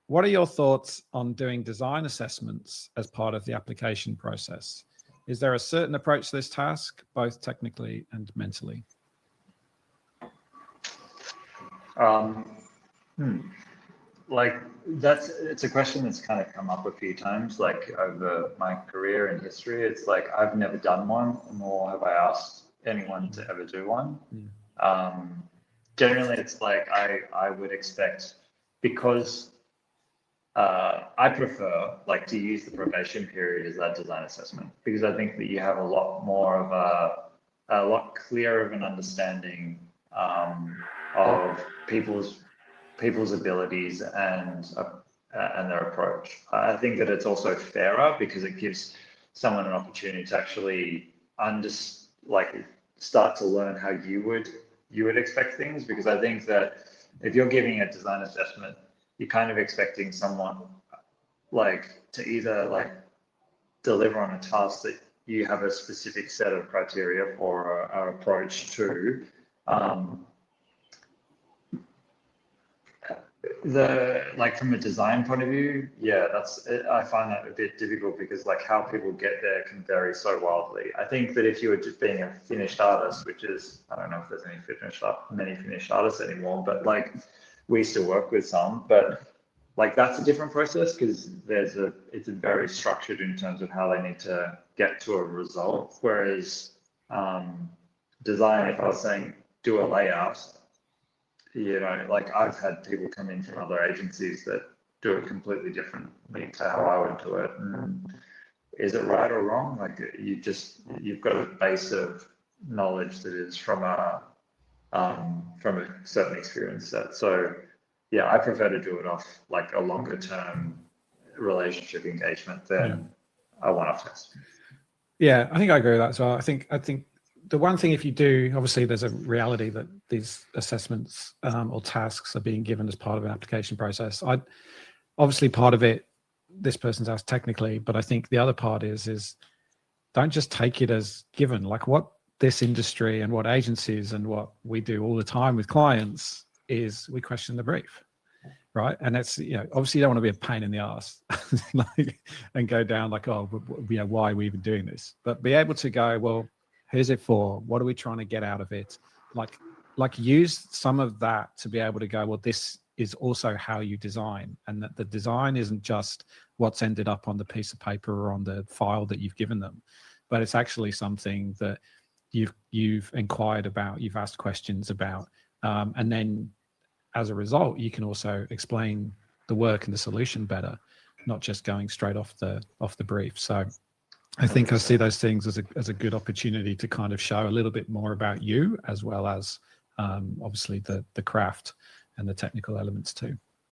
what are your thoughts on doing design assessments as part of the application process? Is there a certain approach to this task, both technically and mentally? Like it's a question that's kind of come up a few times, like over my career and history. It's like I've never done one, nor have I asked anyone to ever do one. Generally, it's like I would expect, because I prefer like to use the probation period as that design assessment, because I think that you have a lot more of a lot clearer of an understanding of people's abilities and their approach. I think that it's also fairer because it gives someone an opportunity to actually start to learn how you would expect things. Because I think that if you're giving a design assessment, you're kind of expecting someone to either deliver on a task that you have a specific set of criteria for or approach to. From a design point of view, yeah, I find that a bit difficult, because how people get there can vary so wildly. I think that if you were just being a finished artist, which is, I don't know if there's many finished artists anymore, but we still work with some, but that's a different process, because it's very structured in terms of how they need to get to a result. Whereas design, if I was saying do a layout, I've had people come in from other agencies that do it completely differently to how I would do it. And is it right or wrong? You've got a base of knowledge that is from a certain experience set. So yeah, I prefer to do it off a longer term relationship engagement than a one-off test. Yeah, I think I agree with that as well. I think the one thing, if you do, obviously there's a reality that these assessments or tasks are being given as part of an application process. Obviously part of it, this person's asked technically, but I think the other part is don't just take it as given. What this industry and what agencies and what we do all the time with clients is we question the brief, right? And it's, obviously you don't want to be a pain in the ass and go down why are we even doing this? But be able to go, well, who's it for? What are we trying to get out of it? Use some of that to be able to go, well, this is also how you design, and that the design isn't just what's ended up on the piece of paper or on the file that you've given them, but it's actually something that you've inquired about, you've asked questions about, and then as a result, you can also explain the work and the solution better, not just going straight off the brief. So I think I see those things as a good opportunity to kind of show a little bit more about you, as well as obviously the craft and the technical elements too.